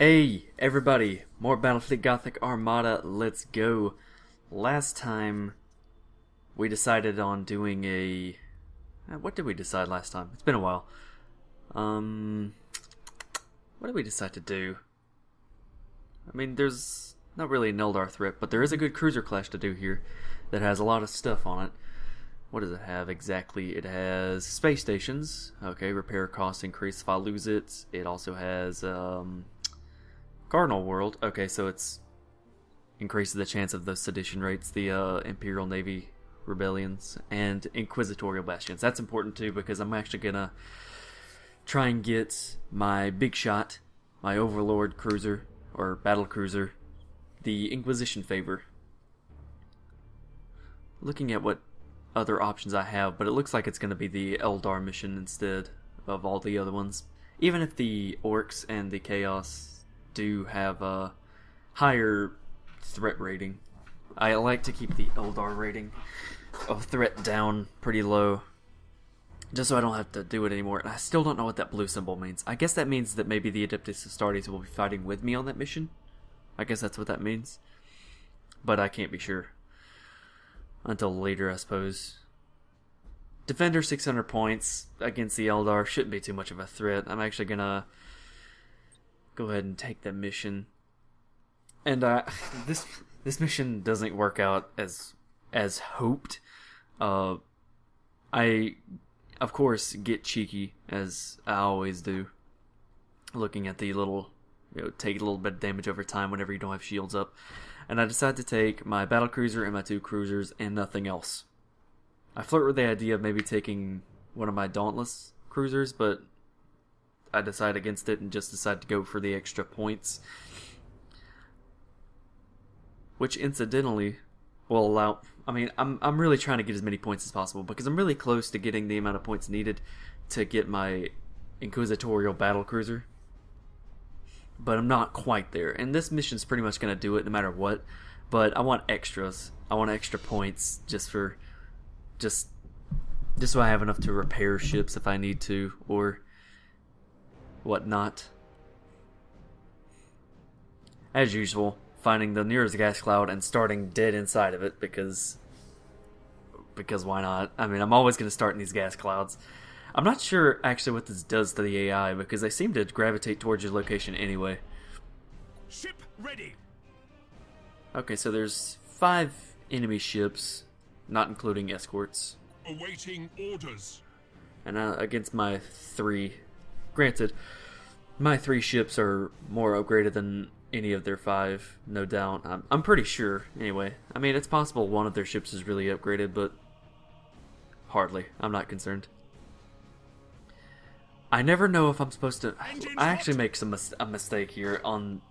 Hey, everybody, more Battlefleet Gothic Armada, let's go. Last time, we decided on doing a... What did we decide last time? It's been a while. What did we decide to do? I mean, there's not really an Eldar threat, but there is a good cruiser clash to do here that has a lot of stuff on it. What does it have exactly? It has space stations. Okay, repair costs increase if I lose it. It also has, Cardinal World. Okay, so it's increases the chance of the sedition rates, the Imperial Navy rebellions, and Inquisitorial bastions. That's important too because I'm actually gonna try and get my big shot, my Overlord cruiser or battle cruiser, the Inquisition favor. Looking at what other options I have, but it looks like it's gonna be the Eldar mission instead of all the other ones. Even if the Orcs and the Chaos do have a higher threat rating, I like to keep the Eldar rating of threat down pretty low, just so I don't have to do it anymore. And I still don't know what that blue symbol means. I guess that means that maybe the Adeptus Astartes will be fighting with me on that mission. I guess that's what that means, but I can't be sure until later, I suppose. Defender 600 points against the Eldar shouldn't be too much of a threat. I'm actually gonna go ahead and take that mission. And this mission doesn't work out as hoped. I of course get cheeky, as I always do, looking at the little, take a little bit of damage over time whenever you don't have shields up. And I decide to take my battle cruiser and my two cruisers and nothing else. I flirt with the idea of maybe taking one of my Dauntless cruisers, but I decide against it and just decide to go for the extra points, which incidentally will allow... I mean, I'm really trying to get as many points as possible because I'm really close to getting the amount of points needed to get my Inquisitorial battle cruiser, but I'm not quite there. And this mission's pretty much going to do it no matter what, but I want extras. I want extra points just so I have enough to repair ships if I need to, or whatnot. As usual, finding the nearest gas cloud and starting dead inside of it because why not? I mean, I'm always going to start in these gas clouds. I'm not sure actually what this does to the AI because they seem to gravitate towards your location anyway. Ship ready. Okay, so there's 5 enemy ships, not including escorts. Awaiting orders. And against my 3. Granted, my 3 ships are more upgraded than any of their 5, no doubt. I'm pretty sure, anyway. I mean, it's possible one of their ships is really upgraded, but hardly. I'm not concerned. I never know if I'm supposed to... I actually make a mistake here on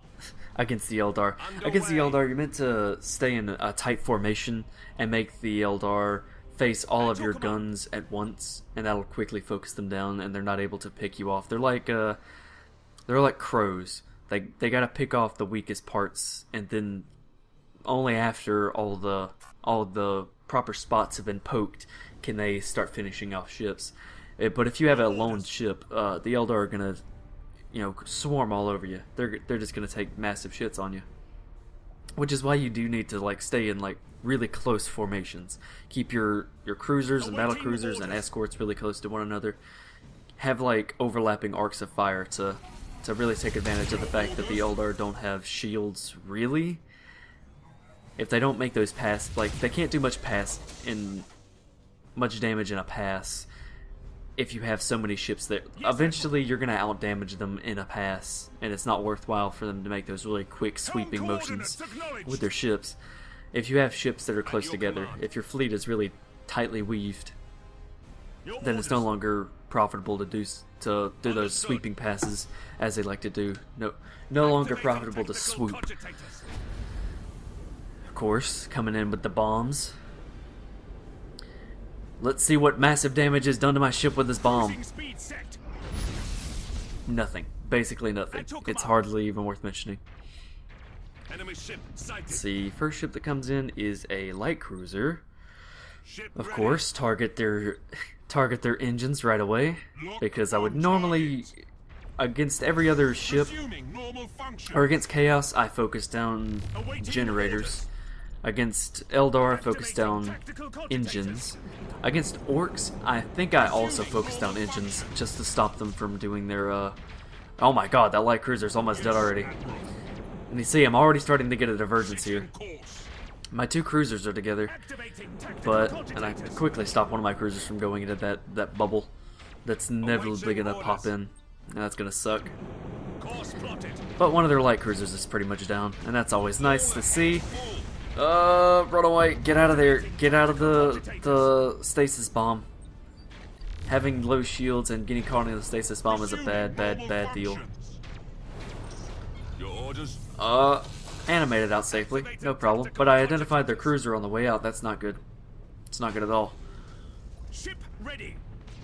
against the Eldar. Against the Eldar, you're meant to stay in a tight formation and make the Eldar face all of your guns at once, and that'll quickly focus them down, and they're not able to pick you off. They're like crows. They gotta pick off the weakest parts, and then only after all the proper spots have been poked can they start finishing off ships. But if you have a lone ship, the Eldar are gonna, swarm all over you. They're just gonna take massive shits on you. Which is why you do need to stay in really close formations. Keep your cruisers and battle cruisers and escorts really close to one another. Have overlapping arcs of fire to really take advantage of the fact that the Eldar don't have shields really. If they don't make those pass, they can't do much damage in a pass if you have so many ships there. Eventually you're going to outdamage them in a pass, and it's not worthwhile for them to make those really quick sweeping motions with their ships. If you have ships that are close together, if your fleet is really tightly weaved, then it's no longer profitable to do those sweeping passes as they like to do. No longer profitable to swoop. Of course, coming in with the bombs. Let's see what massive damage is done to my ship with this bomb. Nothing. Basically nothing. It's hardly even worth mentioning. Let's see, first ship that comes in is a light cruiser. Of course, target their engines right away, because I would normally against every other ship, Resuming normal function. or against Chaos, I focus down Awaiting generators. orders. Against Eldar, I focus Activating down tactical cogitators. engines. Against Orcs, I think I also focus down engines, just to stop them from doing their, Oh my god, that light cruiser's almost dead already. And you see, I'm already starting to get a divergence here. Course. My two cruisers are together, Activating tactical and I cogitators. quickly stop one of my cruisers from going into that bubble that's inevitably gonna pop in. And that's gonna suck. Course plotted. But one of their light cruisers is pretty much down, and that's always nice to see. Run away, get out of there, get out of the stasis bomb. Having low shields and getting caught in the stasis bomb is a bad deal. Your orders. Animated out safely, no problem. But I identified their cruiser on the way out, that's not good. It's not good at all. Ship ready.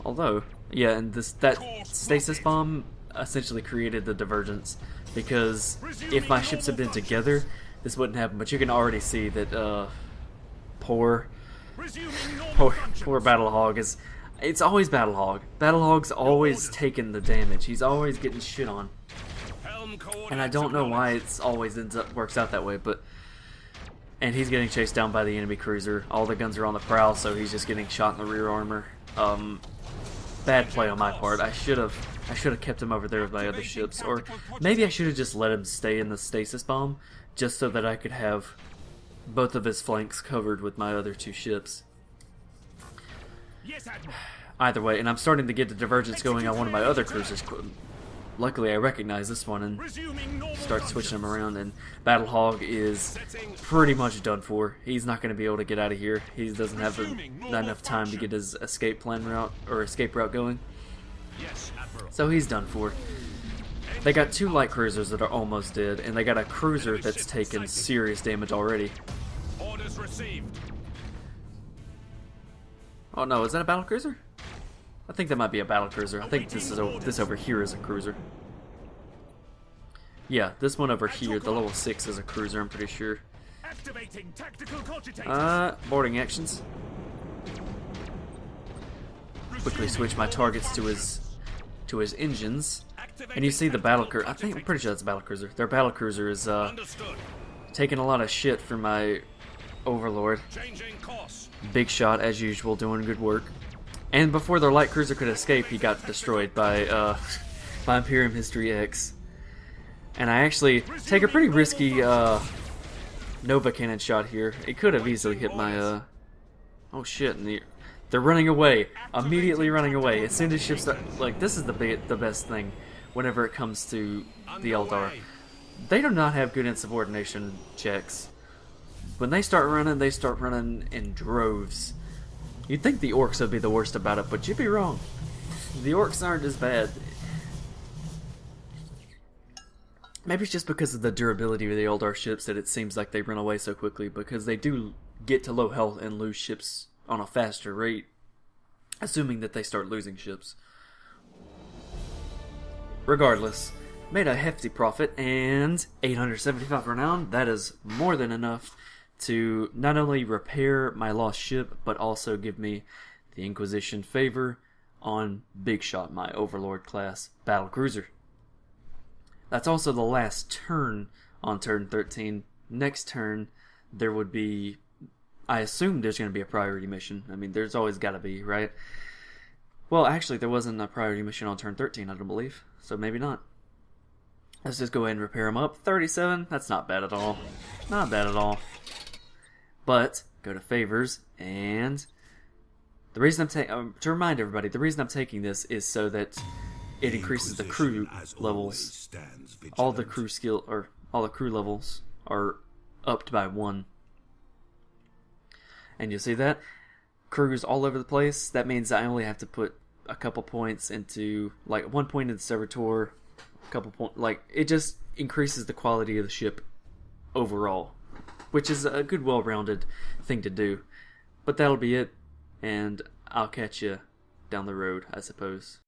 Although, yeah, and that stasis bomb essentially created the divergence, because if my ships had been together, this wouldn't happen. But you can already see that poor Resuming normal functions. Battlehog is. It's always Battlehog. Battlehog's always taking the damage. He's always getting shit on, Helm and I don't know why it's always works out that way. But and he's getting chased down by the enemy cruiser. All the guns are on the prowl, so he's just getting shot in the rear armor. Bad play on my part. I should have kept him over there with my other ships, or maybe I should have just let him stay in the stasis bomb, just so that I could have both of his flanks covered with my other two ships. Yes, Admiral. Either way, and I'm starting to get the divergence going on one of my other cruisers. Luckily, I recognize this one and Resuming normal start switching functions. him around, and Battlehog is pretty much done for. He's not going to be able to get out of here. He doesn't have not enough time to get his escape route going. Yes, Admiral. So he's done for. They got two light cruisers that are almost dead, and they got a cruiser that's taken serious damage already. Orders received. Oh no, is that a battle cruiser? I think that might be a battle cruiser. I think this over here is a cruiser. Yeah, this one over here, the level 6 is a cruiser, I'm pretty sure. Activating tactical cogitators. Boarding actions. Quickly switch my targets to his engines. And you see the battle cruiser. I'm pretty sure that's a battle cruiser. Their battle cruiser is Understood. taking a lot of shit from my overlord. Changing course. Big shot as usual, doing good work. And before their light cruiser could escape, he got destroyed by Imperium History X. And I actually take a pretty risky Nova Cannon shot here. It could have easily hit my oh shit! And they're running away, immediately running away. As soon as ships start, like, this is the best thing whenever it comes to the Eldar. They do not have good insubordination checks. When they start running in droves. You'd think the Orcs would be the worst about it, but you'd be wrong. The Orcs aren't as bad. Maybe it's just because of the durability of the Eldar ships that it seems like they run away so quickly, because they do get to low health and lose ships on a faster rate, assuming that they start losing ships. Regardless, made a hefty profit, and 875 renown. That is more than enough to not only repair my lost ship, but also give me the Inquisition favor on Big Shot, my Overlord class battlecruiser. That's also the last turn on turn 13. Next turn, there would be... I assume there's going to be a priority mission. I mean, there's always got to be, right? Well, actually, there wasn't a priority mission on turn 13, I don't believe. So maybe not. Let's just go ahead and repair them up. 37, that's not bad at all. Not bad at all. But, go to favors, and... The reason I'm to remind everybody, the reason I'm taking this is so that it increases the crew levels. All the crew levels are upped by 1. And you'll see that crews all over the place. That means I only have to put a couple points into, like, 1 point into Servitor, a couple points, like, it just increases the quality of the ship overall, which is a good, well-rounded thing to do. But that'll be it, and I'll catch you down the road, I suppose.